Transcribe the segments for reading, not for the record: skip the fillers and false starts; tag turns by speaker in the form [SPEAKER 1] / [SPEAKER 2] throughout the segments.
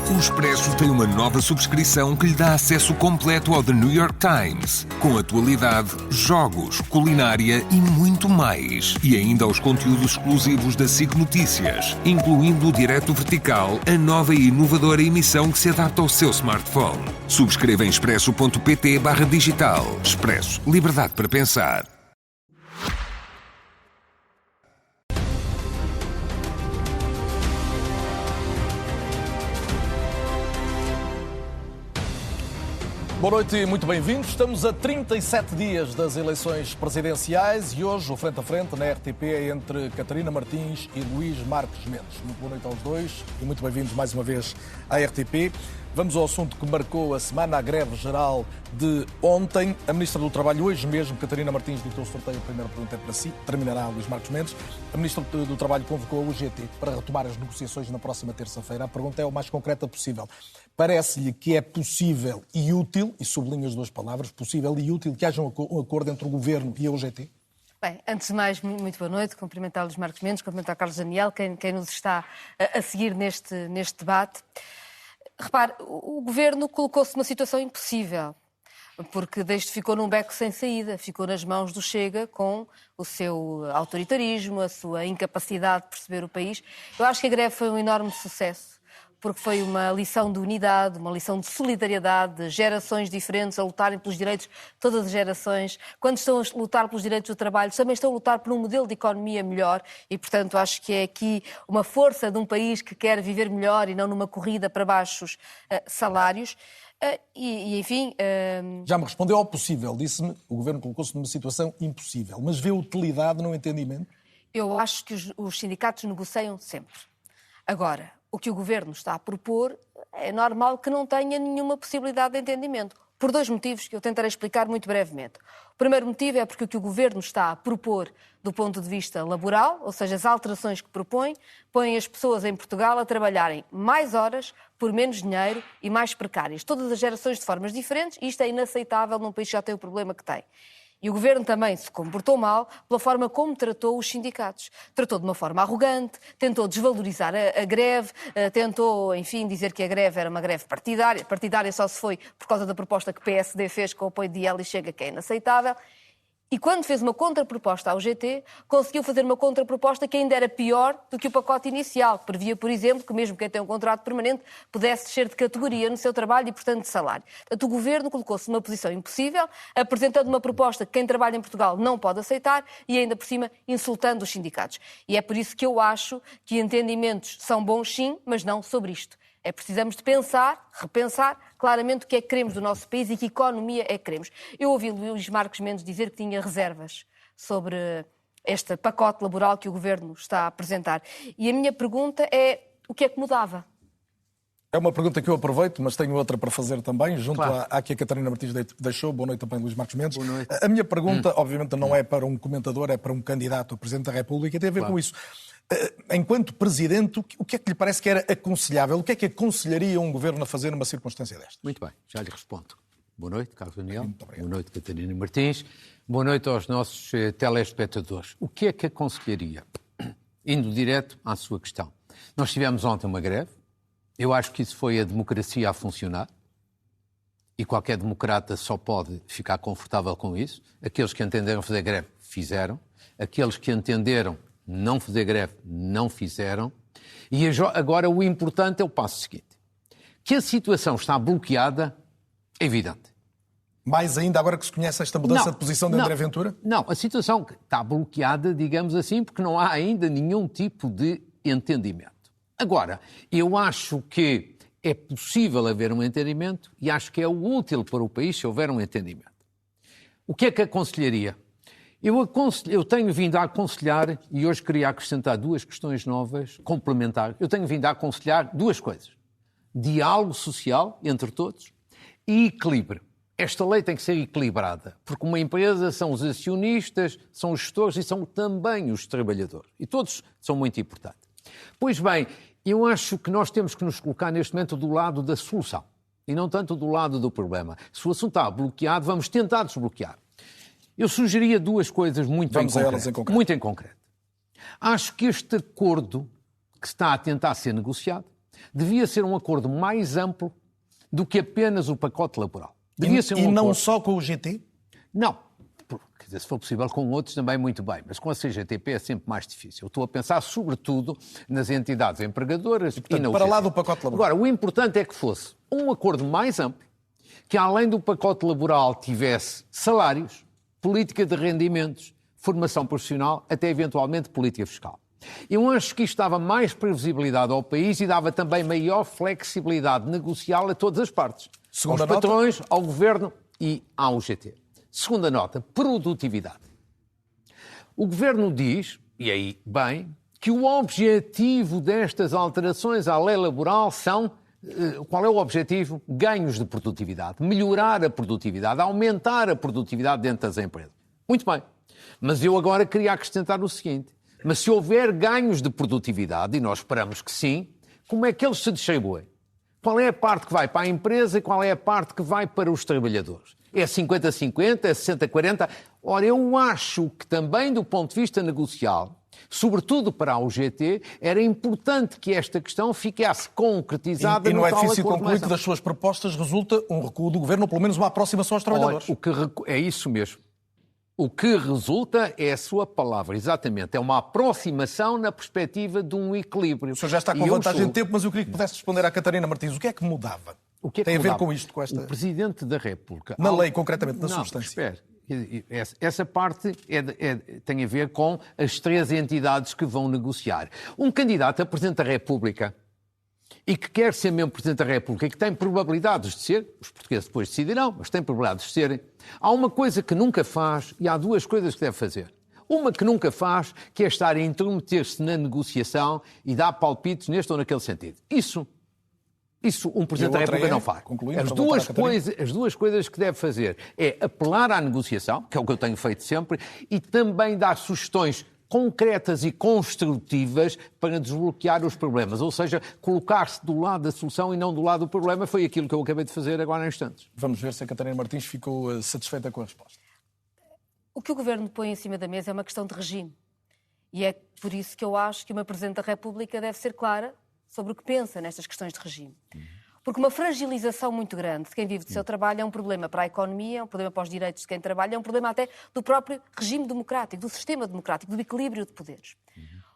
[SPEAKER 1] O Expresso tem uma nova subscrição que lhe dá acesso completo ao The New York Times, com atualidade, jogos, culinária e muito mais. E ainda aos conteúdos exclusivos da SIC Notícias, incluindo o Direto Vertical, a nova e inovadora emissão que se adapta ao seu smartphone. Subscreva em expresso.pt/digital. Expresso. Liberdade para pensar.
[SPEAKER 2] Boa noite e muito bem-vindos. Estamos a 37 dias das eleições presidenciais e hoje o frente a frente na RTP é entre Catarina Martins e Luís Marques Mendes. Muito boa noite aos dois e muito bem-vindos mais uma vez à RTP. Vamos ao assunto que marcou a semana, a greve geral de ontem. A Ministra do Trabalho, hoje mesmo, Catarina Martins, ditou o sorteio. A primeira pergunta é para si, terminará Luís Marques Mendes. A Ministra do Trabalho convocou a UGT para retomar as negociações na próxima terça-feira. A pergunta é o mais concreta possível. Parece-lhe que é possível e útil, e sublinho as duas palavras, possível e útil, que haja um acordo entre o Governo e a UGT?
[SPEAKER 3] Bem, antes de mais, muito boa noite. Cumprimentar Luís Marques Mendes, cumprimentar Carlos Daniel, quem nos está a seguir neste debate. Repare, o Governo colocou-se numa situação impossível, porque desde ficou num beco sem saída, ficou nas mãos do Chega com o seu autoritarismo, a sua incapacidade de perceber o país. Eu acho que a greve foi um enorme sucesso, porque foi uma lição de unidade, uma lição de solidariedade, de gerações diferentes a lutarem pelos direitos de todas as gerações. Quando estão a lutar pelos direitos do trabalho, também estão a lutar por um modelo de economia melhor e, portanto, acho que é aqui uma força de um país que quer viver melhor e não numa corrida para baixos salários. Enfim...
[SPEAKER 2] Já me respondeu ao possível. Disse-me o Governo colocou-se numa situação impossível. Mas vê utilidade no entendimento?
[SPEAKER 3] Eu acho que os sindicatos negociam sempre. Agora, o que o Governo está a propor é normal que não tenha nenhuma possibilidade de entendimento. Por dois motivos que eu tentarei explicar muito brevemente. O primeiro motivo é porque o que o Governo está a propor do ponto de vista laboral, ou seja, as alterações que propõe, põem as pessoas em Portugal a trabalharem mais horas, por menos dinheiro e mais precárias. Todas as gerações de formas diferentes, e isto é inaceitável num país que já tem o problema que tem. E o Governo também se comportou mal pela forma como tratou os sindicatos. Tratou de uma forma arrogante, tentou desvalorizar a greve, tentou, enfim, dizer que a greve era uma greve partidária. Partidária só se foi por causa da proposta que o PSD fez com o apoio de IEL e Chega, que é inaceitável. E quando fez uma contraproposta ao GT, conseguiu fazer uma contraproposta que ainda era pior do que o pacote inicial, que previa, por exemplo, que mesmo quem tem um contrato permanente pudesse descer de categoria no seu trabalho e, portanto, de salário. Portanto, o Governo colocou-se numa posição impossível, apresentando uma proposta que quem trabalha em Portugal não pode aceitar e, ainda por cima, insultando os sindicatos. E é por isso que eu acho que entendimentos são bons, sim, mas não sobre isto. Precisamos de pensar, repensar claramente o que é que queremos do nosso país e que economia é que queremos. Eu ouvi Luís Marques Mendes dizer que tinha reservas sobre este pacote laboral que o Governo está a apresentar. E a minha pergunta é, o que é que mudava?
[SPEAKER 2] É uma pergunta que eu aproveito, mas tenho outra para fazer também, junto
[SPEAKER 4] claro.
[SPEAKER 2] à que a Catarina Martins deixou. Boa noite também, Luís Marques Mendes.
[SPEAKER 4] Boa noite.
[SPEAKER 2] A minha pergunta, obviamente, não é para um comentador, é para um candidato a Presidente da República e tem a ver com isso. Enquanto Presidente, o que é que lhe parece que era aconselhável? O que é que aconselharia um Governo a fazer numa circunstância desta?
[SPEAKER 4] Muito bem, já lhe respondo. Boa noite, Carlos Daniel. Boa noite, Catarina Martins. Boa noite aos nossos telespectadores. O que é que aconselharia? Indo direto à sua questão. Nós tivemos ontem uma greve. Eu acho que isso foi a democracia a funcionar. E qualquer democrata só pode ficar confortável com isso. Aqueles que entenderam fazer greve, fizeram. Aqueles que entenderam não fazer greve, não fizeram. E agora o importante é o passo seguinte. Que a situação está bloqueada, é evidente.
[SPEAKER 2] Mais ainda agora que se conhece esta mudança de posição de André Ventura?
[SPEAKER 4] Não, a situação está bloqueada, digamos assim, porque não há ainda nenhum tipo de entendimento. Agora, eu acho que é possível haver um entendimento e acho que é útil para o país se houver um entendimento. O que é que aconselharia? Eu tenho vindo a aconselhar, e hoje queria acrescentar duas questões novas, complementares. Eu tenho vindo a aconselhar duas coisas. Diálogo social entre todos e equilíbrio. Esta lei tem que ser equilibrada, porque uma empresa são os acionistas, são os gestores e são também os trabalhadores. E todos são muito importantes. Pois bem, eu acho que nós temos que nos colocar neste momento do lado da solução e não tanto do lado do problema. Se o assunto está bloqueado, vamos tentar desbloquear. Eu sugeria duas coisas muito em concreto. Acho que este acordo que está a tentar ser negociado devia ser um acordo mais amplo do que apenas o pacote laboral. Devia ser um acordo...
[SPEAKER 2] não só com o GT?
[SPEAKER 4] Não. Quer dizer, se for possível com outros também muito bem, mas com a CGTP é sempre mais difícil. Eu estou a pensar sobretudo nas entidades empregadoras e na UGT.
[SPEAKER 2] Para lá do pacote laboral.
[SPEAKER 4] Agora, o importante é que fosse um acordo mais amplo, que além do pacote laboral tivesse salários, política de rendimentos, formação profissional, até eventualmente política fiscal. Eu acho que isto dava mais previsibilidade ao país e dava também maior flexibilidade negocial a todas as partes.
[SPEAKER 2] Segunda
[SPEAKER 4] aos
[SPEAKER 2] nota.
[SPEAKER 4] patrões, ao governo e à UGT. Segunda nota, produtividade. O governo diz, e aí bem, que o objetivo destas alterações à lei laboral são... Qual é o objetivo? Ganhos de produtividade, melhorar a produtividade, aumentar a produtividade dentro das empresas. Muito bem, mas eu agora queria acrescentar o seguinte, mas se houver ganhos de produtividade, e nós esperamos que sim, como é que eles se distribuem? Qual é a parte que vai para a empresa e qual é a parte que vai para os trabalhadores? É 50-50? É 60-40? Ora, eu acho que também do ponto de vista negocial, sobretudo para a UGT, era importante que esta questão ficasse concretizada.
[SPEAKER 2] E não
[SPEAKER 4] no
[SPEAKER 2] é
[SPEAKER 4] tal
[SPEAKER 2] difícil
[SPEAKER 4] acordo
[SPEAKER 2] concluir que das suas propostas resulta um recuo do governo, ou pelo menos uma aproximação aos trabalhadores.
[SPEAKER 4] É isso mesmo. O que resulta é a sua palavra, exatamente. É uma aproximação na perspectiva de um equilíbrio.
[SPEAKER 2] O senhor já está com vantagem de tempo, mas eu queria que pudesse responder à Catarina Martins. O que é que mudava?
[SPEAKER 4] O que é que
[SPEAKER 2] tem
[SPEAKER 4] mudava?
[SPEAKER 2] A ver com isto, com esta...
[SPEAKER 4] O Presidente da República...
[SPEAKER 2] Na lei, concretamente, na
[SPEAKER 4] não,
[SPEAKER 2] substância.
[SPEAKER 4] Espera. Essa parte tem a ver com as três entidades que vão negociar. Um candidato a Presidente da República e que quer ser mesmo Presidente da República e que tem probabilidades de ser, os portugueses depois decidirão, mas tem probabilidades de serem, há uma coisa que nunca faz e há duas coisas que deve fazer. Uma que nunca faz, que é estar a intrometer-se na negociação e dar palpites neste ou naquele sentido. Isso um Presidente da República não faz. As duas coisas que deve fazer é apelar à negociação, que é o que eu tenho feito sempre, e também dar sugestões concretas e construtivas para desbloquear os problemas. Ou seja, colocar-se do lado da solução e não do lado do problema. Foi aquilo que eu acabei de fazer agora em instantes.
[SPEAKER 2] Vamos ver se a Catarina Martins ficou satisfeita com a resposta.
[SPEAKER 3] O que o Governo põe em cima da mesa é uma questão de regime. E é por isso que eu acho que uma Presidente da República deve ser clara sobre o que pensa nestas questões de regime. Porque uma fragilização muito grande de quem vive do seu trabalho é um problema para a economia, é um problema para os direitos de quem trabalha, é um problema até do próprio regime democrático, do sistema democrático, do equilíbrio de poderes.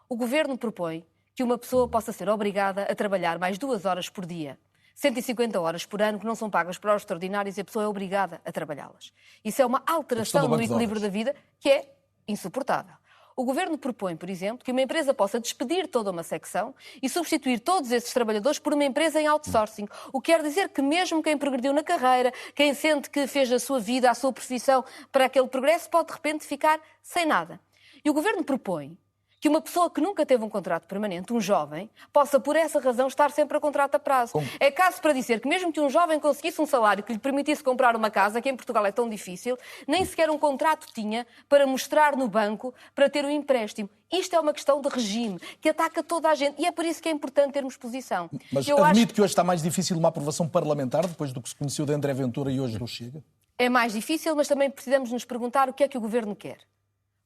[SPEAKER 3] O Governo propõe que uma pessoa possa ser obrigada a trabalhar mais 2 horas por dia, 150 horas por ano que não são pagas por horas extraordinárias e a pessoa é obrigada a trabalhá-las. Isso é uma alteração no equilíbrio da vida que é insuportável. O Governo propõe, por exemplo, que uma empresa possa despedir toda uma secção e substituir todos esses trabalhadores por uma empresa em outsourcing. O que quer dizer que mesmo quem progrediu na carreira, quem sente que fez a sua vida, a sua profissão para aquele progresso, pode de repente ficar sem nada. E o Governo propõe que uma pessoa que nunca teve um contrato permanente, um jovem, possa, por essa razão, estar sempre a contrato a prazo. É caso para dizer que mesmo que um jovem conseguisse um salário que lhe permitisse comprar uma casa, que em Portugal é tão difícil, nem sequer um contrato tinha para mostrar no banco para ter um empréstimo. Isto é uma questão de regime que ataca toda a gente e é por isso que é importante termos posição.
[SPEAKER 2] Mas admite que hoje está mais difícil uma aprovação parlamentar depois do que se conheceu de André Ventura e hoje não chega?
[SPEAKER 3] É mais difícil, mas também precisamos nos perguntar o que é que o Governo quer.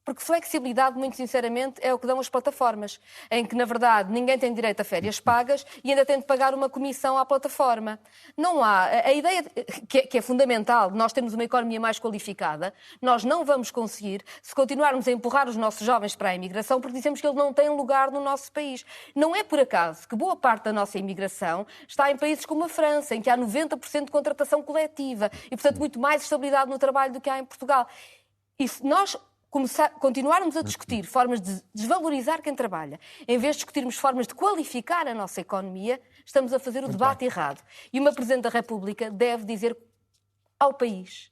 [SPEAKER 3] Porque flexibilidade, muito sinceramente, é o que dão as plataformas, em que, na verdade, ninguém tem direito a férias pagas e ainda tem de pagar uma comissão à plataforma. Não há... A ideia que é fundamental de nós termos uma economia mais qualificada, nós não vamos conseguir se continuarmos a empurrar os nossos jovens para a imigração porque dizemos que eles não têm lugar no nosso país. Não é por acaso que boa parte da nossa imigração está em países como a França, em que há 90% de contratação coletiva e, portanto, muito mais estabilidade no trabalho do que há em Portugal. E se nós continuarmos a discutir formas de desvalorizar quem trabalha, em vez de discutirmos formas de qualificar a nossa economia, estamos a fazer o debate errado. E uma Presidente da República deve dizer ao país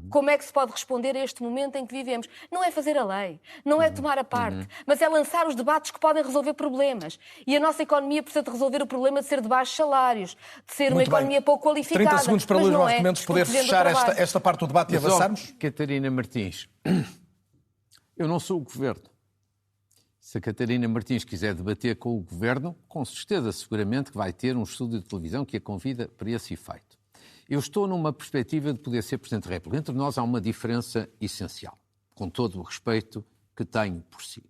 [SPEAKER 3] como é que se pode responder a este momento em que vivemos. Não é fazer a lei, não é tomar a parte, mas é lançar os debates que podem resolver problemas. E a nossa economia precisa de resolver o problema de ser de baixos salários, de ser uma economia pouco qualificada.
[SPEAKER 2] 30 segundos para Luís Marques Mendes poder fechar esta parte do debate e avançarmos.
[SPEAKER 4] Catarina Martins, eu não sou o Governo. Se a Catarina Martins quiser debater com o Governo, com certeza, seguramente que vai ter um estúdio de televisão que a convida para esse efeito. Eu estou numa perspectiva de poder ser Presidente da República. Entre nós há uma diferença essencial, com todo o respeito que tenho por si.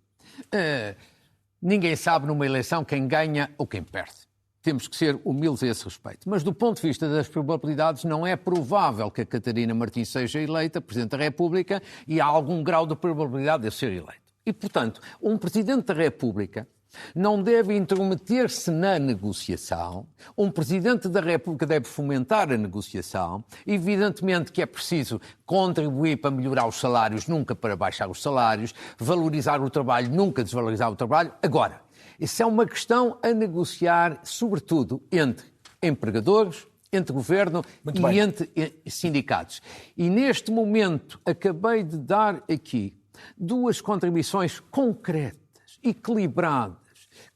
[SPEAKER 4] Ninguém sabe numa eleição quem ganha ou quem perde. temos que ser humildes a esse respeito. Mas do ponto de vista das probabilidades, não é provável que a Catarina Martins seja eleita Presidente da República e há algum grau de probabilidade de ser eleito. E, portanto, um Presidente da República não deve intrometer-se na negociação. Um Presidente da República deve fomentar a negociação. Evidentemente que é preciso contribuir para melhorar os salários, nunca para baixar os salários, valorizar o trabalho, nunca desvalorizar o trabalho. Agora, isso é uma questão a negociar, sobretudo, entre empregadores, entre governo e entre sindicatos. E neste momento acabei de dar aqui duas contribuições concretas, equilibradas,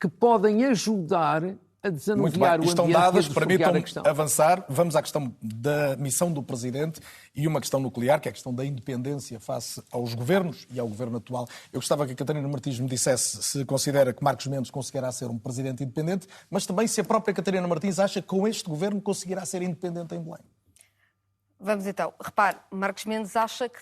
[SPEAKER 4] que podem ajudar a desanuviar o ambiente.
[SPEAKER 2] Estão dadas, permitam-me
[SPEAKER 4] a questão.
[SPEAKER 2] Avançar. Vamos à questão da missão do Presidente e uma questão nuclear, que é a questão da independência face aos governos e ao governo atual. Eu gostava que a Catarina Martins me dissesse se considera que Marcos Mendes conseguirá ser um Presidente independente, mas também se a própria Catarina Martins acha que com este governo conseguirá ser independente em Belém.
[SPEAKER 3] Vamos então. Repare, Marcos Mendes acha que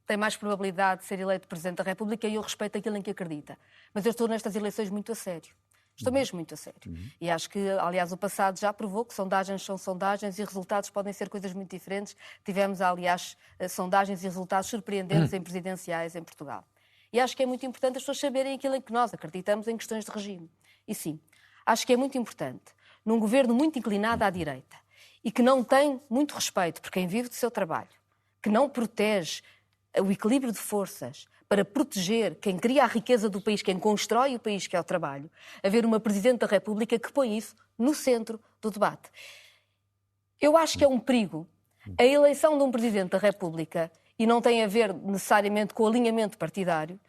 [SPEAKER 3] tem mais probabilidade de ser eleito Presidente da República e eu respeito aquilo em que acredita. Mas eu estou nestas eleições muito a sério. Estou mesmo muito a sério. E acho que, aliás, o passado já provou que sondagens são sondagens e resultados podem ser coisas muito diferentes. Tivemos, aliás, sondagens e resultados surpreendentes em presidenciais em Portugal. E acho que é muito importante as pessoas saberem aquilo em que nós acreditamos em questões de regime. E sim, acho que é muito importante, num governo muito inclinado à direita e que não tem muito respeito por quem vive do seu trabalho, que não protege o equilíbrio de forças para proteger quem cria a riqueza do país, quem constrói o país, que é o trabalho, haver uma Presidente da República que põe isso no centro do debate. Eu acho que é um perigo a eleição de um Presidente da República, e não tem a ver necessariamente com o alinhamento partidário,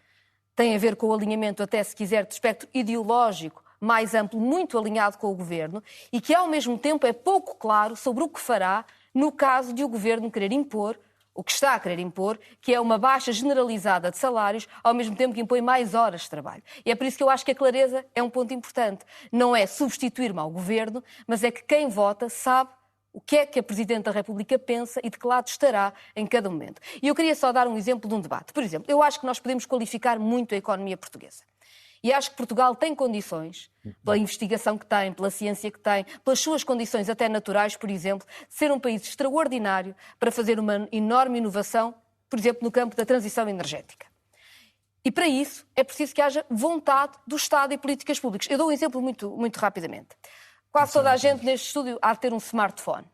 [SPEAKER 3] tem a ver com o alinhamento, até se quiser, de espectro ideológico mais amplo, muito alinhado com o Governo, e que ao mesmo tempo é pouco claro sobre o que fará no caso de o Governo querer impor o que está a querer impor, que é uma baixa generalizada de salários, ao mesmo tempo que impõe mais horas de trabalho. E é por isso que eu acho que a clareza é um ponto importante. Não é substituir-me ao governo, mas é que quem vota sabe o que é que a Presidente da República pensa e de que lado estará em cada momento. E eu queria só dar um exemplo de um debate. Por exemplo, eu acho que nós podemos qualificar muito a economia portuguesa. E acho que Portugal tem condições, pela investigação que tem, pela ciência que tem, pelas suas condições até naturais, por exemplo, de ser um país extraordinário para fazer uma enorme inovação, por exemplo, no campo da transição energética. E para isso é preciso que haja vontade do Estado e políticas públicas. Eu dou um exemplo muito rapidamente. Quase toda a gente neste estúdio há de ter um smartphone.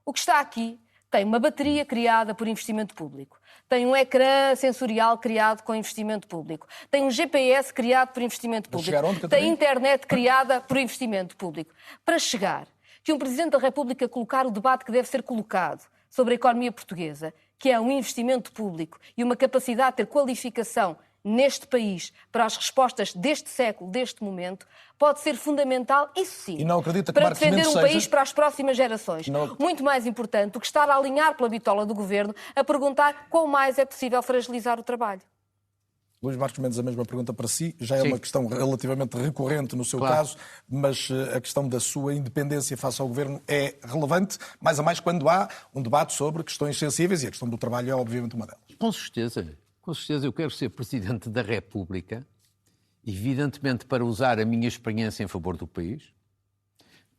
[SPEAKER 3] O que está aqui tem uma bateria criada por investimento público. Tem um ecrã sensorial criado com investimento público. Tem um GPS criado por investimento público. Tem internet criada por investimento público. Para chegar que um Presidente da República colocar o debate que deve ser colocado sobre a economia portuguesa, que é um investimento público e uma capacidade de ter qualificação neste país para as respostas deste século, deste momento, pode ser fundamental, isso sim, para defender um país para as próximas gerações. Muito mais importante do que estar a alinhar pela bitola do Governo a perguntar qual mais é possível fragilizar o trabalho.
[SPEAKER 2] Luís Marcos Mendes, a mesma pergunta para si. Já é uma questão relativamente recorrente no seu caso, mas a questão da sua independência face ao Governo é relevante, mais a mais quando há um debate sobre questões sensíveis e a questão do trabalho é obviamente uma delas.
[SPEAKER 4] Com certeza eu quero ser Presidente da República, evidentemente para usar a minha experiência em favor do país,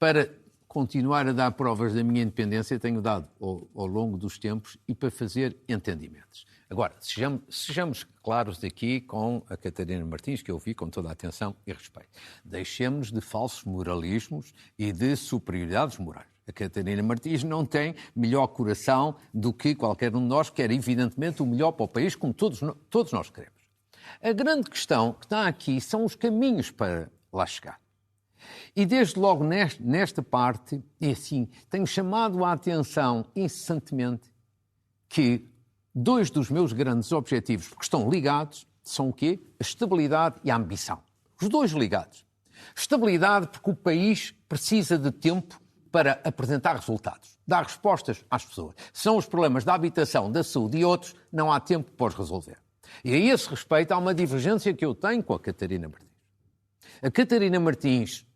[SPEAKER 4] para continuar a dar provas da minha independência, tenho dado ao longo dos tempos, e para fazer entendimentos. Agora, sejamos claros aqui com a Catarina Martins, que eu ouvi com toda a atenção e respeito. Deixemos de falsos moralismos e de superioridades morais. A Catarina Martins não tem melhor coração do que qualquer um de nós, quer evidentemente o melhor para o país, como todos nós queremos. A grande questão que está aqui são os caminhos para lá chegar. E desde logo nesta parte, e assim, tenho chamado a atenção incessantemente que dois dos meus grandes objetivos, que estão ligados, são o quê? A estabilidade e a ambição. Os dois ligados. Estabilidade porque o país precisa de tempo para apresentar resultados, dar respostas às pessoas. São os problemas da habitação, da saúde e outros, não há tempo para os resolver. E a esse respeito há uma divergência que eu tenho com a Catarina Martins. A Catarina Martins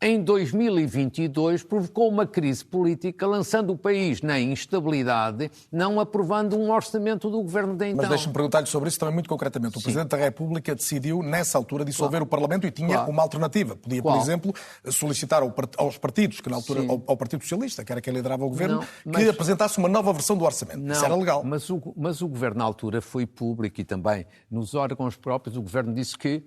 [SPEAKER 4] em 2022, provocou uma crise política, lançando o país na instabilidade, não aprovando um orçamento do governo de então.
[SPEAKER 2] Mas deixe-me perguntar-lhe sobre isso também muito concretamente. O Presidente da República decidiu, nessa altura, dissolver o Parlamento e tinha uma alternativa. Podia, por exemplo, solicitar aos partidos, que na altura, ao Partido Socialista, que era quem liderava o governo, que apresentasse uma nova versão do orçamento. Isso era legal.
[SPEAKER 4] Mas o governo, na altura, foi público e também nos órgãos próprios, o governo disse que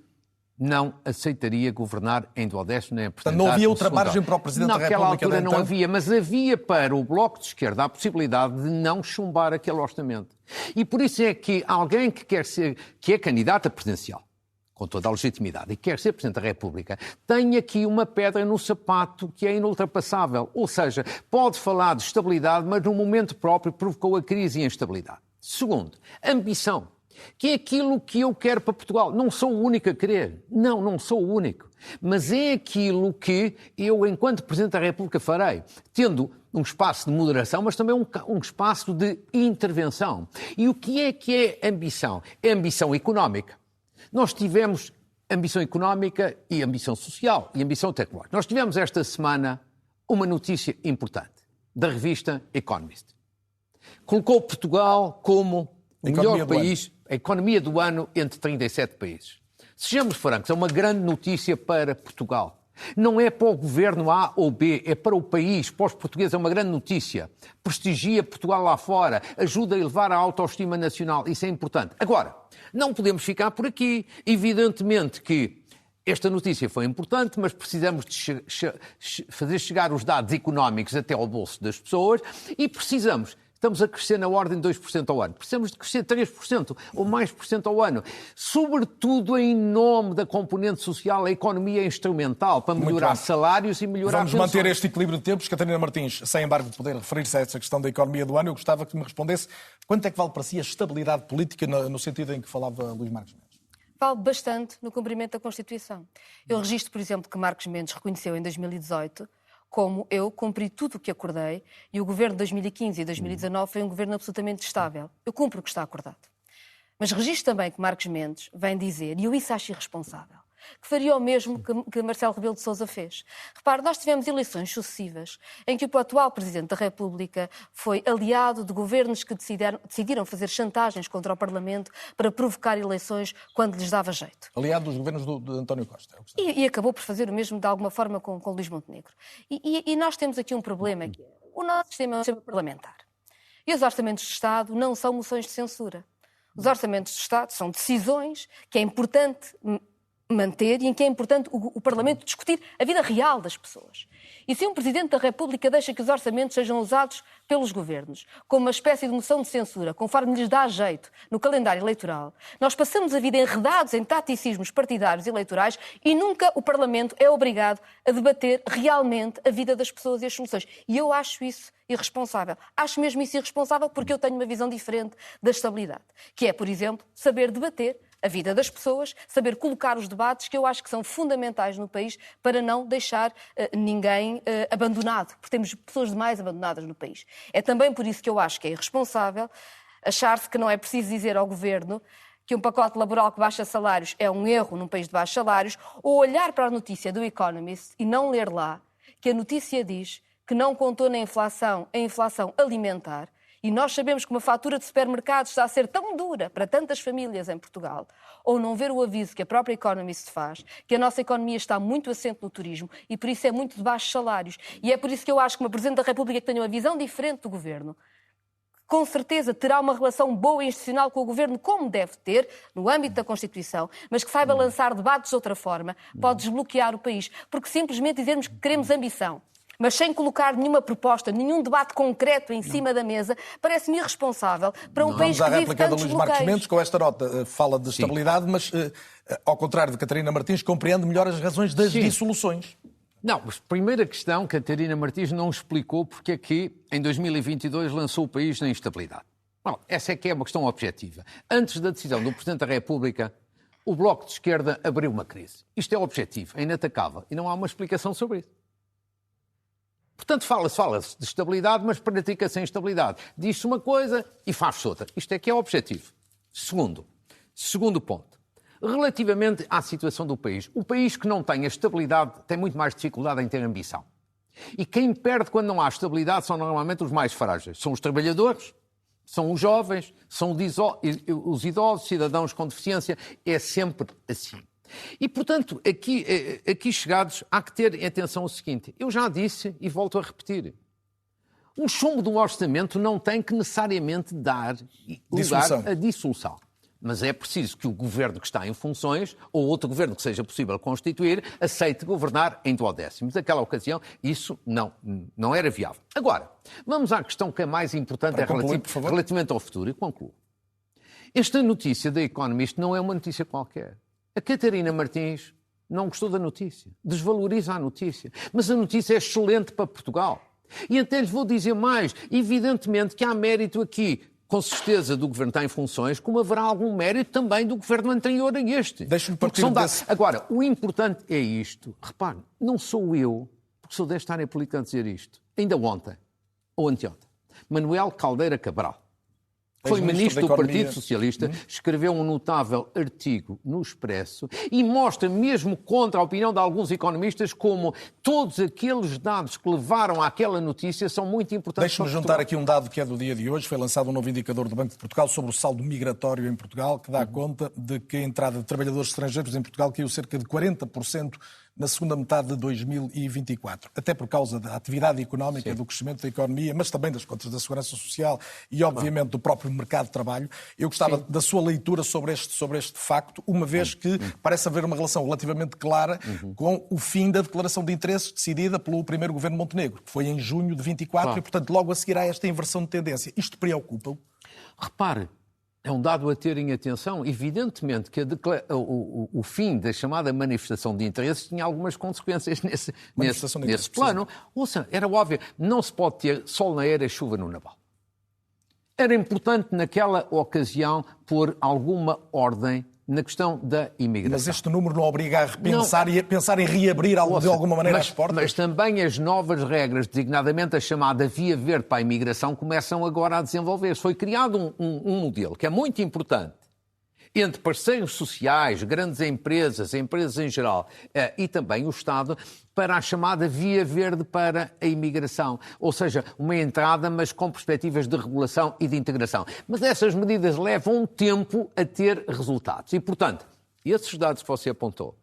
[SPEAKER 4] não aceitaria governar em duodécimo nem apresentar...
[SPEAKER 2] Não havia outra margem para o Presidente da República?
[SPEAKER 4] Naquela altura não havia, mas havia para o Bloco de Esquerda a possibilidade de não chumbar aquele orçamento. E por isso é que alguém que é candidato a presidencial, com toda a legitimidade, e quer ser Presidente da República, tem aqui uma pedra no sapato que é inultrapassável. Ou seja, pode falar de estabilidade, mas no momento próprio provocou a crise e a instabilidade. Segundo, ambição, que é aquilo que eu quero para Portugal. Não sou o único a querer. Não sou o único. Mas é aquilo que eu, enquanto Presidente da República, farei, tendo um espaço de moderação, mas também um espaço de intervenção. E o que é ambição? É ambição económica. Nós tivemos ambição económica e ambição social e ambição tecnológica. Nós tivemos esta semana uma notícia importante da revista Economist. Colocou Portugal como o melhor país, a economia do ano entre 37 países. Sejamos francos, é uma grande notícia para Portugal. Não é para o governo A ou B, é para o país, para os portugueses, é uma grande notícia. Prestigia Portugal lá fora, ajuda a elevar a autoestima nacional, isso é importante. Agora, não podemos ficar por aqui. Evidentemente que esta notícia foi importante, mas precisamos de fazer chegar os dados económicos até ao bolso das pessoas e estamos a crescer na ordem de 2% ao ano. Precisamos de crescer 3% ou mais por cento ao ano. Sobretudo em nome da componente social, a economia é instrumental para melhorar salários e melhorar
[SPEAKER 2] pensões. Vamos manter este equilíbrio de tempos. Catarina Martins, sem embargo de poder referir-se a essa questão da economia do ano, eu gostava que me respondesse quanto é que vale para si a estabilidade política no sentido em que falava Luís Marques Mendes?
[SPEAKER 3] Vale bastante no cumprimento da Constituição. Eu registro, por exemplo, que Marques Mendes reconheceu em 2018 como eu cumpri tudo o que acordei e o governo de 2015 e 2019 foi um governo absolutamente estável. Eu cumpro o que está acordado. Mas registro também que Marques Mendes vem dizer, e eu isso acho irresponsável, que faria o mesmo que Marcelo Rebelo de Sousa fez. Repare, nós tivemos eleições sucessivas em que o atual Presidente da República foi aliado de governos que decidiram fazer chantagens contra o Parlamento para provocar eleições quando lhes dava jeito.
[SPEAKER 2] Aliado dos governos de António Costa.
[SPEAKER 3] E acabou por fazer o mesmo de alguma forma com Luís Montenegro. E nós temos aqui um problema, que o nosso sistema é um sistema parlamentar. E os orçamentos de Estado não são moções de censura. Os orçamentos de Estado são decisões que é importante manter e em que é importante o Parlamento discutir a vida real das pessoas. E se um Presidente da República deixa que os orçamentos sejam usados pelos governos como uma espécie de moção de censura, conforme lhes dá jeito no calendário eleitoral, nós passamos a vida enredados em taticismos partidários eleitorais e nunca o Parlamento é obrigado a debater realmente a vida das pessoas e as soluções. E eu acho isso irresponsável. Acho mesmo isso irresponsável porque eu tenho uma visão diferente da estabilidade, que é, por exemplo, saber debater a vida das pessoas, saber colocar os debates que eu acho que são fundamentais no país para não deixar ninguém abandonado, porque temos pessoas demais abandonadas no país. É também por isso que eu acho que é irresponsável achar-se que não é preciso dizer ao Governo que um pacote laboral que baixa salários é um erro num país de baixos salários, ou olhar para a notícia do Economist e não ler lá que a notícia diz que não contou na inflação a inflação alimentar. E nós sabemos que uma fatura de supermercados está a ser tão dura para tantas famílias em Portugal, ou não ver o aviso que a própria Economist faz, que a nossa economia está muito assente no turismo e por isso é muito de baixos salários. E é por isso que eu acho que uma Presidente da República que tenha uma visão diferente do Governo, com certeza terá uma relação boa e institucional com o Governo, como deve ter, no âmbito da Constituição, mas que saiba lançar debates de outra forma, pode desbloquear o país. Porque simplesmente dizermos que queremos ambição, mas sem colocar nenhuma proposta, nenhum debate concreto em cima da mesa, parece-me irresponsável para um país que vive tantos bloqueios. Vamos à réplica de Luís Marques
[SPEAKER 2] Mendes, com esta nota fala de estabilidade, mas, ao contrário de Catarina Martins, compreende melhor as razões das dissoluções.
[SPEAKER 4] Não, mas primeira questão, Catarina Martins não explicou porque é que em 2022 lançou o país na instabilidade. Bom, essa é que é uma questão objetiva. Antes da decisão do Presidente da República, o Bloco de Esquerda abriu uma crise. Isto é objetivo, é inatacável e não há uma explicação sobre isso. Portanto, fala-se de estabilidade, mas pratica-se em instabilidade. Diz-se uma coisa e faz-se outra. Isto é que é objetivo. Segundo ponto. relativamente à situação do país. O país que não tem a estabilidade tem muito mais dificuldade em ter ambição. E quem perde quando não há estabilidade são normalmente os mais frágeis. São os trabalhadores, são os jovens, são os idosos, cidadãos com deficiência. É sempre assim. E, portanto, aqui chegados, há que ter atenção ao seguinte. Eu já disse e volto a repetir. O chumbo do orçamento não tem que necessariamente dar lugar à dissolução. Mas é preciso que o governo que está em funções, ou outro governo que seja possível constituir, aceite governar em duodécimos. Naquela ocasião, isso não era viável. Agora, vamos à questão que é mais importante relativamente ao futuro, e concluo. Esta notícia da Economist não é uma notícia qualquer. A Catarina Martins não gostou da notícia, desvaloriza a notícia. Mas a notícia é excelente para Portugal. E até lhe vou dizer mais, evidentemente que há mérito aqui, com certeza, do Governo que está em funções, como haverá algum mérito também do Governo anterior a este.
[SPEAKER 2] Deixe-me partir desse...
[SPEAKER 4] Agora, o importante é isto. Repare, não sou eu, porque sou desta área política a dizer isto. Ainda ontem, ou anteontem, Manuel Caldeira Cabral, foi ministro do Partido Socialista, escreveu um notável artigo no Expresso e mostra, mesmo contra a opinião de alguns economistas, como todos aqueles dados que levaram àquela notícia são muito importantes.
[SPEAKER 2] Deixe-me juntar aqui um dado que é do dia de hoje. Foi lançado um novo indicador do Banco de Portugal sobre o saldo migratório em Portugal, que dá conta de que a entrada de trabalhadores estrangeiros em Portugal caiu cerca de 40% na segunda metade de 2024, até por causa da atividade económica, do crescimento da economia, mas também das contas da Segurança Social e, obviamente, do próprio mercado de trabalho. Eu gostava da sua leitura sobre este facto, uma vez que parece haver uma relação relativamente clara com o fim da declaração de interesses decidida pelo primeiro governo Montenegro, que foi em junho de 24 e, portanto, logo a seguir há esta inversão de tendência. Isto preocupa-o?
[SPEAKER 4] Repare, é um dado a ter em atenção. Evidentemente que o fim da chamada manifestação de interesses tinha algumas consequências nesse plano. Ouça, era óbvio, não se pode ter sol na era e chuva no naval. Era importante naquela ocasião pôr alguma ordem na questão da imigração.
[SPEAKER 2] Mas este número não obriga a repensar e a pensar em reabrir de alguma maneira as portas?
[SPEAKER 4] Mas também as novas regras, designadamente a chamada Via Verde para a imigração, começam agora a desenvolver-se. Foi criado um modelo que é muito importante entre parceiros sociais, grandes empresas em geral, e também o Estado, para a chamada Via Verde para a imigração. Ou seja, uma entrada, mas com perspectivas de regulação e de integração. Mas essas medidas levam um tempo a ter resultados. E, portanto, esses dados que você apontou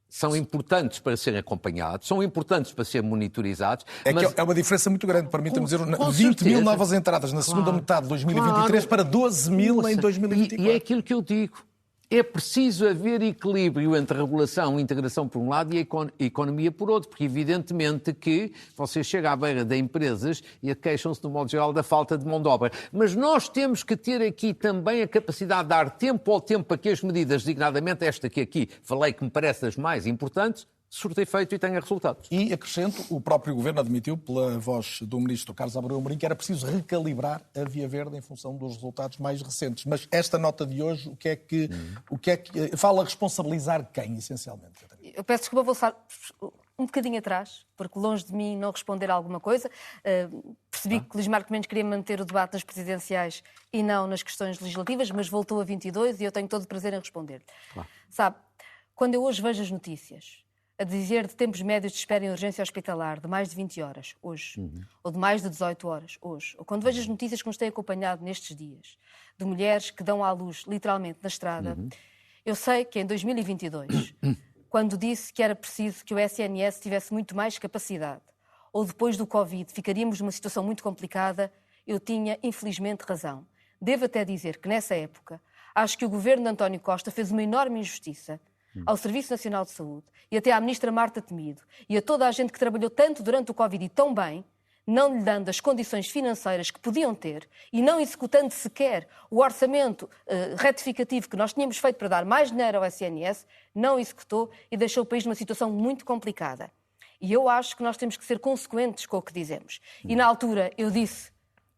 [SPEAKER 4] são importantes para serem acompanhados, são importantes para serem monitorizados.
[SPEAKER 2] É uma diferença muito grande, permita-me dizer, 20 mil novas entradas na segunda metade de 2023 para 12 mil em 2024.
[SPEAKER 4] E é aquilo que eu digo. É preciso haver equilíbrio entre regulação e integração por um lado e a economia por outro, porque evidentemente que você chega à beira de empresas e queixam-se, de modo geral, da falta de mão de obra. Mas nós temos que ter aqui também a capacidade de dar tempo ao tempo para que as medidas, designadamente esta que aqui falei que me parece das mais importantes, surta efeito e tenha resultados.
[SPEAKER 2] E, acrescento, o próprio Governo admitiu, pela voz do Ministro Carlos Amorim Amorim, que era preciso recalibrar a Via Verde em função dos resultados mais recentes. Mas esta nota de hoje, o que é que fala a responsabilizar quem, essencialmente?
[SPEAKER 3] Eu peço desculpa, vou estar um bocadinho atrás, porque longe de mim não responder a alguma coisa. Percebi que Luís Marques Mendes queria manter o debate nas presidenciais e não nas questões legislativas, mas voltou a 22 e eu tenho todo o prazer em responder. Sabe, quando eu hoje vejo as notícias a dizer de tempos médios de espera em urgência hospitalar de mais de 20 horas, hoje, ou de mais de 18 horas, hoje, ou quando vejo as notícias que nos têm acompanhado nestes dias, de mulheres que dão à luz, literalmente, na estrada, eu sei que em 2022, quando disse que era preciso que o SNS tivesse muito mais capacidade, ou depois do Covid ficaríamos numa situação muito complicada, eu tinha, infelizmente, razão. Devo até dizer que, nessa época, acho que o governo de António Costa fez uma enorme injustiça ao Serviço Nacional de Saúde e até à Ministra Marta Temido e a toda a gente que trabalhou tanto durante o Covid e tão bem, não lhe dando as condições financeiras que podiam ter e não executando sequer o orçamento retificativo que nós tínhamos feito para dar mais dinheiro ao SNS, não executou e deixou o país numa situação muito complicada. E eu acho que nós temos que ser consequentes com o que dizemos. E na altura eu disse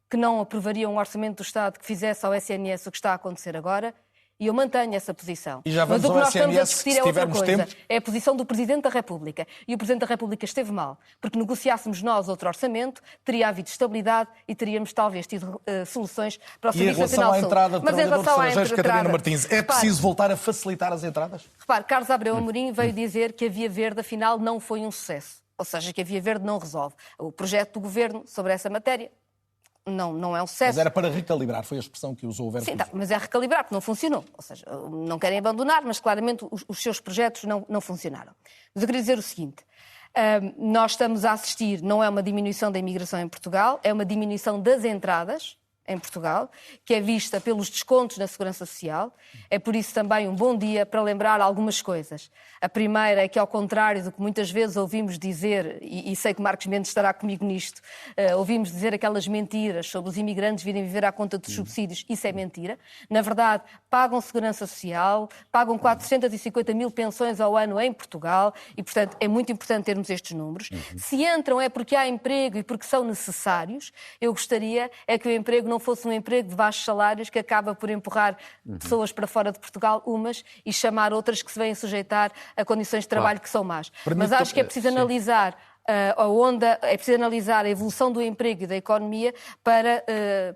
[SPEAKER 3] que não aprovaria um orçamento do Estado que fizesse ao SNS o que está a acontecer agora. E eu mantenho essa posição.
[SPEAKER 2] E já
[SPEAKER 3] Mas
[SPEAKER 2] vamos
[SPEAKER 3] o que
[SPEAKER 2] ao
[SPEAKER 3] nós estamos a
[SPEAKER 2] SNS,
[SPEAKER 3] discutir
[SPEAKER 2] se
[SPEAKER 3] é outra
[SPEAKER 2] tivermos
[SPEAKER 3] coisa.
[SPEAKER 2] tempo.
[SPEAKER 3] É a posição do Presidente da República. E o Presidente da República esteve mal. Porque negociássemos nós outro orçamento, teria havido estabilidade e teríamos talvez tido soluções para o
[SPEAKER 2] E em
[SPEAKER 3] Serviço
[SPEAKER 2] relação
[SPEAKER 3] Nacional
[SPEAKER 2] à
[SPEAKER 3] de Saúde.
[SPEAKER 2] entrada de
[SPEAKER 3] Mas em
[SPEAKER 2] trabalhadores
[SPEAKER 3] relação à
[SPEAKER 2] estrangeiros, Catarina
[SPEAKER 3] entrada,
[SPEAKER 2] Martins, é
[SPEAKER 3] repare,
[SPEAKER 2] preciso voltar a facilitar as entradas?
[SPEAKER 3] Repare, Carlos Abreu Amorim veio dizer que a Via Verde, afinal, não foi um sucesso. Ou seja, que a Via Verde não resolve. O projeto do Governo sobre essa matéria não é um sucesso.
[SPEAKER 2] Mas era para recalibrar, foi a expressão que usou o Verbo.
[SPEAKER 3] Sim, tá, mas é recalibrar, porque não funcionou. Ou seja, não querem abandonar, mas claramente os seus projetos não funcionaram. Mas eu queria dizer o seguinte, nós estamos a assistir, não é uma diminuição da imigração em Portugal, é uma diminuição das entradas em Portugal, que é vista pelos descontos na Segurança Social. É por isso também um bom dia para lembrar algumas coisas. A primeira é que, ao contrário do que muitas vezes ouvimos dizer, e sei que Marcos Mendes estará comigo nisto, ouvimos dizer aquelas mentiras sobre os imigrantes virem viver à conta dos subsídios, isso é mentira. Na verdade, pagam Segurança Social, pagam 450 mil pensões ao ano em Portugal e, portanto, é muito importante termos estes números. Se entram é porque há emprego e porque são necessários. Eu gostaria é que o emprego não fosse um emprego de baixos salários que acaba por empurrar pessoas para fora de Portugal, umas, e chamar outras que se vêm sujeitar a condições de trabalho que são más. Mas acho que é preciso analisar é preciso analisar a evolução do emprego e da economia para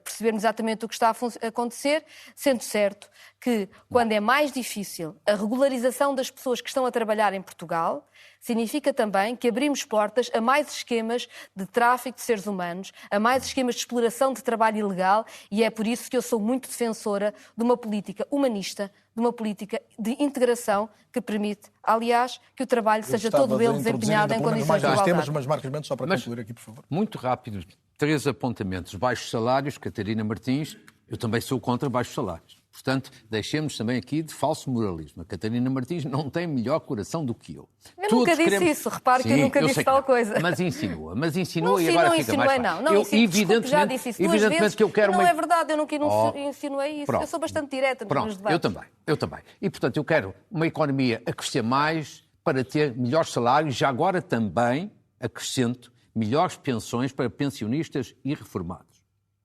[SPEAKER 3] percebermos exatamente o que está a acontecer, sendo certo que, quando é mais difícil a regularização das pessoas que estão a trabalhar em Portugal, significa também que abrimos portas a mais esquemas de tráfico de seres humanos, a mais esquemas de exploração de trabalho ilegal, e é por isso que eu sou muito defensora de uma política humanista, de uma política de integração que permite, aliás, que o trabalho seja todo ele desempenhado em condições de igualdade.
[SPEAKER 2] Temas, mas Marcos Mendes, só para concluir aqui, por favor.
[SPEAKER 4] Muito rápido, 3 apontamentos. Baixos salários, Catarina Martins, eu também sou contra baixos salários. Portanto, deixemos também aqui de falso moralismo. A Catarina Martins não tem melhor coração do que eu.
[SPEAKER 3] Eu nunca disse isso, repare que eu nunca disse tal coisa.
[SPEAKER 4] Mas insinua
[SPEAKER 3] não,
[SPEAKER 4] e agora
[SPEAKER 3] não
[SPEAKER 4] fica mais fácil.
[SPEAKER 3] Não, desculpe, já disse isso duas vezes,
[SPEAKER 4] que eu quero
[SPEAKER 3] não é verdade, eu nunca insinuei isso.
[SPEAKER 4] Pronto.
[SPEAKER 3] Eu sou bastante direta nos debates.
[SPEAKER 4] Eu também. E, portanto, eu quero uma economia a crescer mais para ter melhores salários, já agora também, acrescento, melhores pensões para pensionistas e reformados.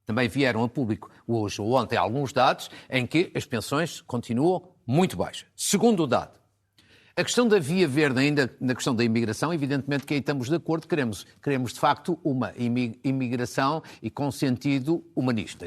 [SPEAKER 4] Também vieram a público hoje ou ontem alguns dados em que as pensões continuam muito baixas. Segundo dado, a questão da Via Verde, ainda na questão da imigração, evidentemente que aí estamos de acordo, queremos de facto uma imigração e com sentido humanista.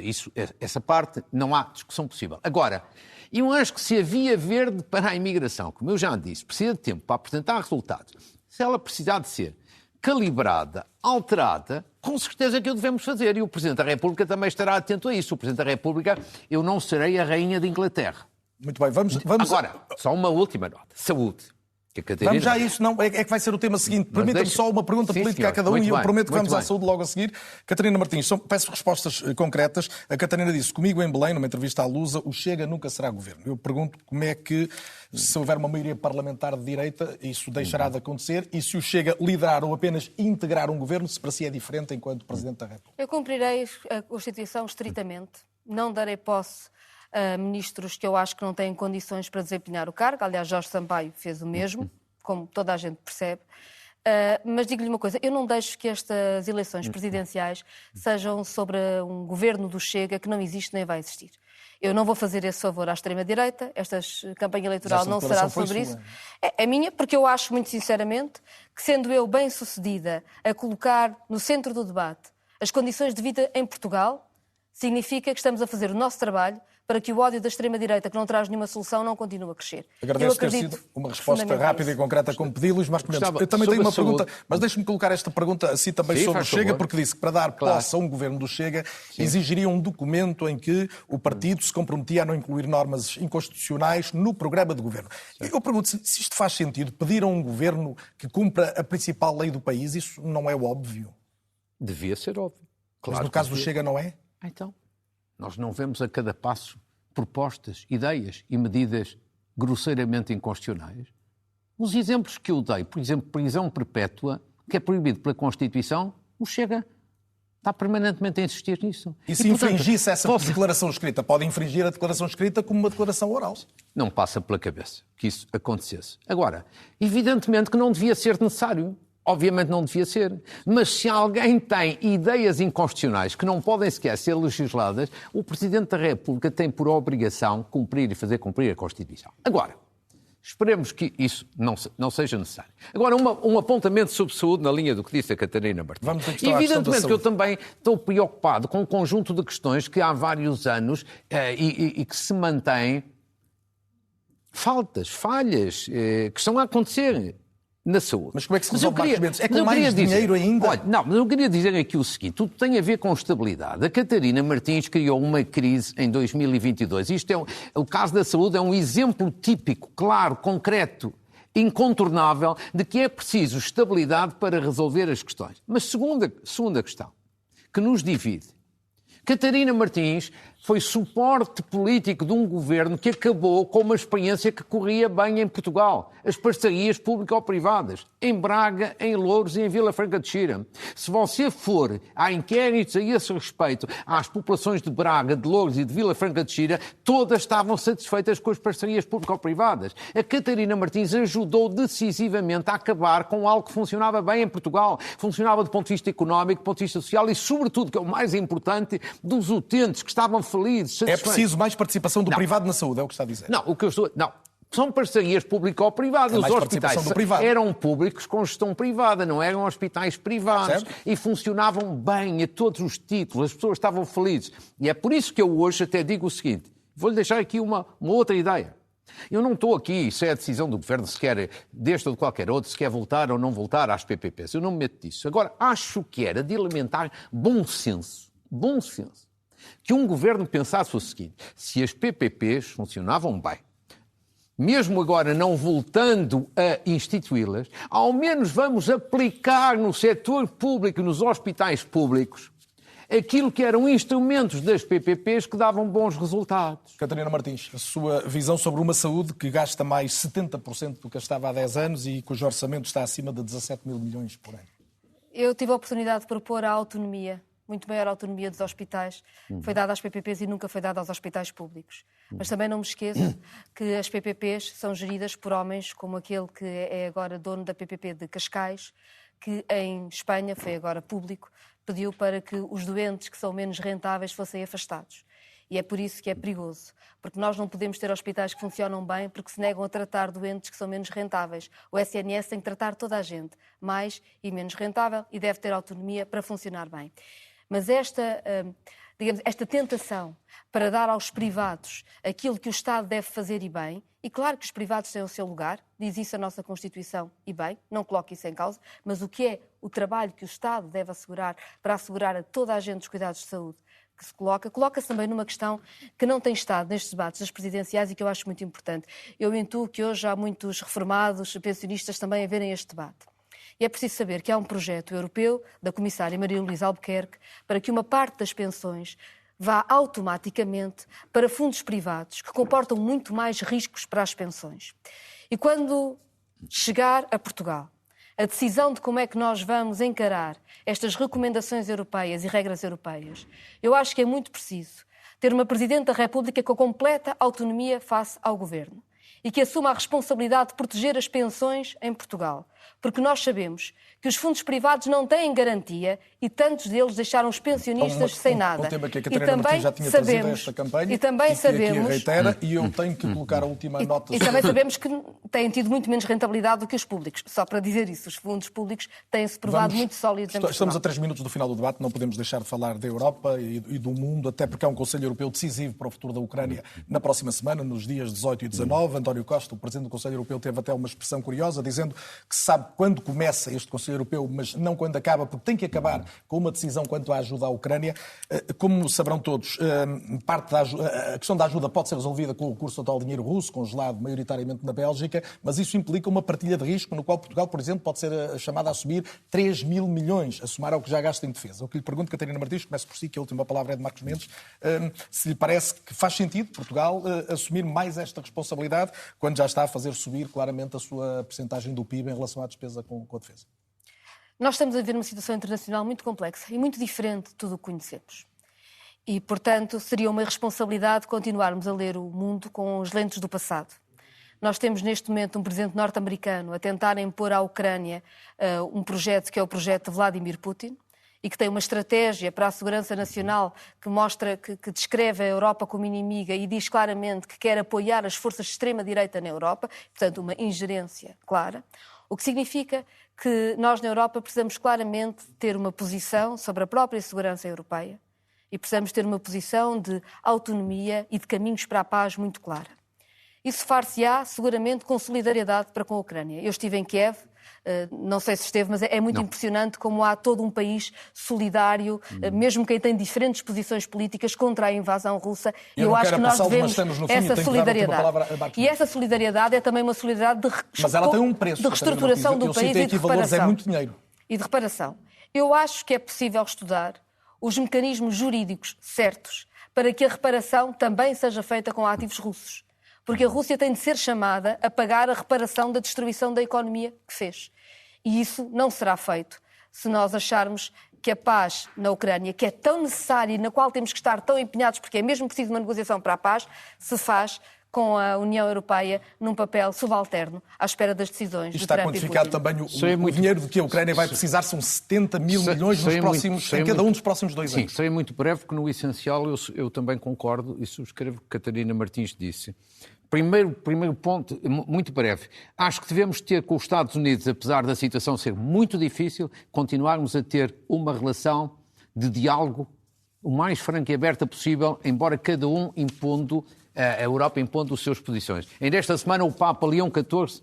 [SPEAKER 4] Essa parte não há discussão possível. Agora, eu acho que se a Via Verde para a imigração, como eu já disse, precisa de tempo para apresentar resultados, se ela precisar de ser calibrada, alterada, com certeza que o devemos fazer. E o Presidente da República também estará atento a isso. O Presidente da República, eu não serei a Rainha de Inglaterra.
[SPEAKER 2] Muito bem, vamos...
[SPEAKER 4] Agora, só uma última nota. Saúde.
[SPEAKER 2] Vamos já a isso, não, é que vai ser o tema seguinte. Permita-me só uma pergunta política a cada um e eu prometo que vamos à saúde logo a seguir. Catarina Martins, peço respostas concretas. A Catarina disse, comigo em Belém, numa entrevista à Lusa, o Chega nunca será governo. Eu pergunto como é que, se houver uma maioria parlamentar de direita, isso deixará de acontecer, e se o Chega liderar ou apenas integrar um governo, se para si é diferente enquanto Presidente da República.
[SPEAKER 3] Eu cumprirei a Constituição estritamente, não darei posse a ministros que eu acho que não têm condições para desempenhar o cargo. Aliás, Jorge Sampaio fez o mesmo, como toda a gente percebe. Mas digo-lhe uma coisa, eu não deixo que estas eleições presidenciais sejam sobre um governo do Chega que não existe nem vai existir. Eu não vou fazer esse favor à extrema-direita, esta campanha eleitoral não será sobre isso. É minha, porque eu acho, muito sinceramente, que sendo eu bem-sucedida a colocar no centro do debate as condições de vida em Portugal, significa que estamos a fazer o nosso trabalho para que o ódio da extrema-direita, que não traz nenhuma solução, não continue a crescer.
[SPEAKER 2] Agradeço ter sido uma resposta rápida e concreta como pedi, Luís Marcos Mendes. Eu também tenho uma pergunta, mas deixe-me colocar esta pergunta assim também sobre o Chega, porque disse que para dar posse a um governo do Chega exigiria um documento em que o partido se comprometia a não incluir normas inconstitucionais no programa de governo. Eu pergunto se isto faz sentido, pedir a um governo que cumpra a principal lei do país, isso não é óbvio?
[SPEAKER 4] Devia ser óbvio.
[SPEAKER 2] Claro, mas no caso do Chega não é?
[SPEAKER 4] Então, nós não vemos a cada passo propostas, ideias e medidas grosseiramente inconstitucionais. Os exemplos que eu dei, por exemplo, prisão perpétua, que é proibido pela Constituição, o Chega está permanentemente a insistir nisso.
[SPEAKER 2] E se infringisse essa declaração escrita? Pode infringir a declaração escrita como uma declaração oral?
[SPEAKER 4] Não passa pela cabeça que isso acontecesse. Agora, evidentemente que não devia ser necessário. Obviamente não devia ser, mas se alguém tem ideias inconstitucionais que não podem sequer ser legisladas, o Presidente da República tem por obrigação cumprir e fazer cumprir a Constituição. Agora, esperemos que isso não seja necessário. Agora, um apontamento sobre saúde na linha do que disse a Catarina Martins.
[SPEAKER 2] Vamos à questão
[SPEAKER 4] Evidentemente que eu também estou preocupado com um conjunto de questões que há vários anos e que se mantêm falhas que estão a acontecer na saúde.
[SPEAKER 2] Mas como é que se resolve, Marcos Mendes? É com mais dinheiro ainda?
[SPEAKER 4] Olha, não, mas eu queria dizer aqui o seguinte, tudo tem a ver com estabilidade. A Catarina Martins criou uma crise em 2022. Isto o caso da saúde é um exemplo típico, claro, concreto, incontornável, de que é preciso estabilidade para resolver as questões. Mas segunda questão, que nos divide. Catarina Martins foi suporte político de um governo que acabou com uma experiência que corria bem em Portugal. As parcerias público-privadas, em Braga, em Louros e em Vila Franca de Xira. Se você for a inquéritos a esse respeito, às populações de Braga, de Louros e de Vila Franca de Xira, todas estavam satisfeitas com as parcerias público-privadas. A Catarina Martins ajudou decisivamente a acabar com algo que funcionava bem em Portugal. Funcionava do ponto de vista económico, do ponto de vista social e, sobretudo, que é o mais importante, dos utentes que estavam felizes, satisfeitos.
[SPEAKER 2] É preciso mais participação do privado na saúde, é o que está a dizer.
[SPEAKER 4] Não, o que eu estou... Não. São parcerias público-privadas. Os hospitais eram públicos com gestão privada, não eram hospitais privados.
[SPEAKER 2] Certo.
[SPEAKER 4] E funcionavam bem a todos os títulos, as pessoas estavam felizes. E é por isso que eu hoje até digo o seguinte, vou-lhe deixar aqui uma outra ideia. Eu não estou aqui, isso é a decisão do governo, se quer deste ou de qualquer outro, se quer voltar ou não voltar às PPPs. Eu não me meto disso. Agora, acho que era de elementar bom senso, que um governo pensasse o seguinte, se as PPPs funcionavam bem, mesmo agora não voltando a instituí-las, ao menos vamos aplicar no setor público, nos hospitais públicos, aquilo que eram instrumentos das PPPs que davam bons resultados.
[SPEAKER 2] Catarina Martins, a sua visão sobre uma saúde que gasta mais 70% do que gastava há 10 anos e cujo orçamento está acima de 17 mil milhões por ano.
[SPEAKER 3] Eu tive a oportunidade de propor a autonomia, muito maior autonomia dos hospitais, foi dada às PPPs e nunca foi dada aos hospitais públicos. Mas também não me esqueço que as PPPs são geridas por homens como aquele que é agora dono da PPP de Cascais, que em Espanha, foi agora público, pediu para que os doentes que são menos rentáveis fossem afastados. E é por isso que é perigoso, porque nós não podemos ter hospitais que funcionam bem porque se negam a tratar doentes que são menos rentáveis. O SNS tem que tratar toda a gente, mais e menos rentável, e deve ter autonomia para funcionar bem. Mas esta tentação para dar aos privados aquilo que o Estado deve fazer e bem, e claro que os privados têm o seu lugar, diz isso a nossa Constituição e bem, não coloque isso em causa, mas o que é o trabalho que o Estado deve assegurar para assegurar a toda a gente os cuidados de saúde que se coloca-se também numa questão que não tem estado nestes debates das presidenciais e que eu acho muito importante. Eu intuo que hoje há muitos reformados, pensionistas também a verem este debate. E é preciso saber que há um projeto europeu da Comissária Maria Luísa Albuquerque para que uma parte das pensões vá automaticamente para fundos privados que comportam muito mais riscos para as pensões. E quando chegar a Portugal a decisão de como é que nós vamos encarar estas recomendações europeias e regras europeias, eu acho que é muito preciso ter uma Presidente da República com completa autonomia face ao Governo e que assuma a responsabilidade de proteger as pensões em Portugal. Porque nós sabemos que os fundos privados não têm garantia e tantos deles deixaram os pensionistas sem nada.
[SPEAKER 2] Um tema que a Catarina Martins já tinha trazido a esta campanha
[SPEAKER 3] e também sabemos,
[SPEAKER 2] aqui reitera, e eu tenho que colocar a última nota.
[SPEAKER 3] E também sabemos que têm tido muito menos rentabilidade do que os públicos. Só para dizer isso, os fundos públicos têm-se provado muito sólidos em Portugal.
[SPEAKER 2] Estamos a 3 minutos do final do debate, não podemos deixar de falar da Europa e do mundo, até porque há um Conselho Europeu decisivo para o futuro da Ucrânia na próxima semana, nos dias 18 e 19. António Costa, o Presidente do Conselho Europeu, teve até uma expressão curiosa, dizendo que sabe quando começa este Conselho Europeu, mas não quando acaba, porque tem que acabar com uma decisão quanto à ajuda à Ucrânia. Como saberão todos, a questão da ajuda pode ser resolvida com o recurso ao tal dinheiro russo, congelado maioritariamente na Bélgica, mas isso implica uma partilha de risco, no qual Portugal, por exemplo, pode ser chamada a assumir 3 mil milhões, a somar ao que já gasta em defesa. O que lhe pergunto, Catarina Martins, começo por si, que a última palavra é de Marcos Mendes, se lhe parece que faz sentido Portugal assumir mais esta responsabilidade, quando já está a fazer subir claramente a sua percentagem do PIB em relação à despesa com a defesa.
[SPEAKER 3] Nós estamos a viver uma situação internacional muito complexa e muito diferente de tudo o que conhecemos. E, portanto, seria uma irresponsabilidade continuarmos a ler o mundo com as lentes do passado. Nós temos neste momento um presidente norte-americano a tentar impor à Ucrânia um projeto que é o projeto de Vladimir Putin e que tem uma estratégia para a segurança nacional que mostra, que descreve a Europa como inimiga e diz claramente que quer apoiar as forças de extrema-direita na Europa, portanto uma ingerência clara, o que significa que nós na Europa precisamos claramente ter uma posição sobre a própria segurança europeia e precisamos ter uma posição de autonomia e de caminhos para a paz muito clara. Isso far-se-á seguramente com solidariedade para com a Ucrânia. Eu estive em Kiev, não sei se esteve, mas é muito impressionante como há todo um país solidário, mesmo quem tem diferentes posições políticas contra a invasão russa. Eu acho que nós devemos essa solidariedade. E essa solidariedade é também uma solidariedade
[SPEAKER 2] mas ela tem um preço,
[SPEAKER 3] de reestruturação do país e de reparação.
[SPEAKER 2] É muito dinheiro.
[SPEAKER 3] E de reparação. Eu acho que é possível estudar os mecanismos jurídicos certos para que a reparação também seja feita com ativos russos. Porque a Rússia tem de ser chamada a pagar a reparação da destruição da economia que fez. E isso não será feito se nós acharmos que a paz na Ucrânia, que é tão necessária e na qual temos que estar tão empenhados, porque é mesmo preciso uma negociação para a paz, se faz com a União Europeia num papel subalterno à espera das decisões.
[SPEAKER 2] Isto está quantificado também o dinheiro de que a Ucrânia vai precisar, são 70 mil milhões em cada um dos próximos 2 anos.
[SPEAKER 4] Sim, serei muito breve, porque no essencial eu também concordo e subscrevo o que Catarina Martins disse. Primeiro ponto, muito breve. Acho que devemos ter com os Estados Unidos, apesar da situação ser muito difícil, continuarmos a ter uma relação de diálogo o mais franca e aberta possível, embora cada um impondo, a Europa impondo as suas posições. Ainda esta semana o Papa Leão XIV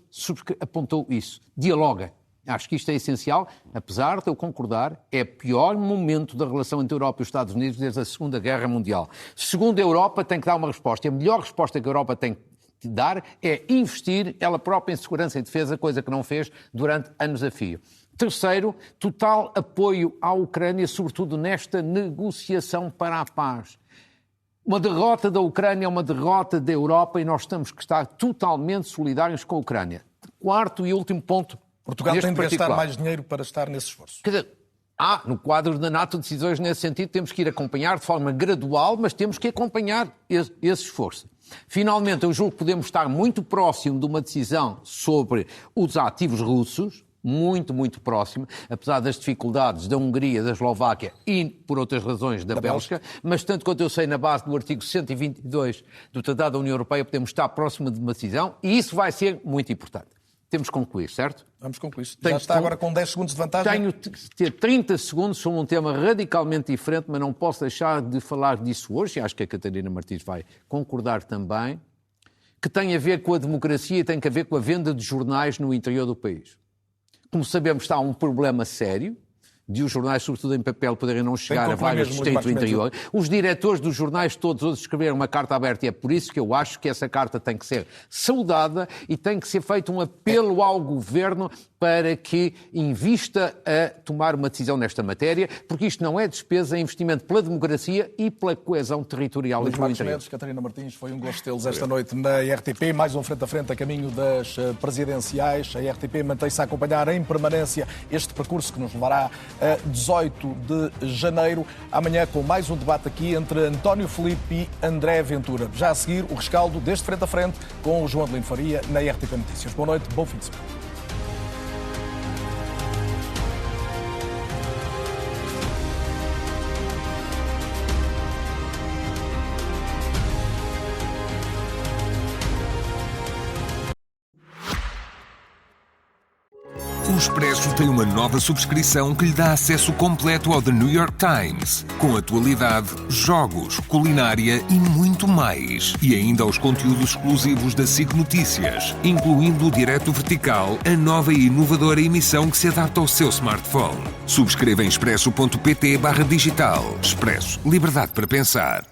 [SPEAKER 4] apontou isso. Dialoga. Acho que isto é essencial, apesar de eu concordar, é o pior momento da relação entre a Europa e os Estados Unidos desde a Segunda Guerra Mundial. Segundo, a Europa tem que dar uma resposta. E a melhor resposta que a Europa tem que dar é investir ela própria em segurança e defesa, coisa que não fez durante anos a fio. Terceiro, total apoio à Ucrânia, sobretudo nesta negociação para a paz. Uma derrota da Ucrânia é uma derrota da Europa e nós temos que estar totalmente solidários com a Ucrânia. Quarto e último ponto.
[SPEAKER 2] Portugal tem de gastar mais dinheiro para estar nesse esforço.
[SPEAKER 4] Quer dizer, no quadro da NATO, decisões nesse sentido, temos que ir acompanhar de forma gradual, mas temos que acompanhar esse esforço. Finalmente, eu julgo que podemos estar muito próximo de uma decisão sobre os ativos russos, muito, muito próximo, apesar das dificuldades da Hungria, da Eslováquia e, por outras razões, da Bélgica, mas tanto quanto eu sei, na base do artigo 122 do Tratado da União Europeia, podemos estar próximo de uma decisão e isso vai ser muito importante. Temos que concluir, certo?
[SPEAKER 2] Vamos concluir. Já está agora com 10 segundos de vantagem.
[SPEAKER 4] Tenho de ter 30 segundos sobre um tema radicalmente diferente, mas não posso deixar de falar disso hoje, e acho que a Catarina Martins vai concordar também, que tem a ver com a democracia e tem a ver com a venda de jornais no interior do país. Como sabemos, está um problema sério de os jornais, sobretudo em papel, poderem não chegar a vários distritos do interior. Os diretores dos jornais todos hoje escreveram uma carta aberta e é por isso que eu acho que essa carta tem que ser saudada e tem que ser feito um apelo ao Governo para que invista a tomar uma decisão nesta matéria, porque isto não é despesa, é investimento pela democracia e pela coesão territorial
[SPEAKER 2] do interior. Catarina Martins, foi um gosto tê-los esta noite na RTP, mais um frente a frente a caminho das presidenciais. A RTP mantém-se a acompanhar em permanência este percurso que nos levará a 18 de janeiro. Amanhã com mais um debate aqui entre António Filipe e André Ventura. Já a seguir, o rescaldo deste frente a frente com o João Adelino Faria na RTP Notícias. Boa noite, bom fim de semana.
[SPEAKER 1] O Expresso tem uma nova subscrição que lhe dá acesso completo ao The New York Times, com atualidade, jogos, culinária e muito mais. E ainda aos conteúdos exclusivos da SIC Notícias, incluindo o Direto Vertical, a nova e inovadora emissão que se adapta ao seu smartphone. Subscreva em expresso.pt/digital. Expresso. Liberdade para pensar.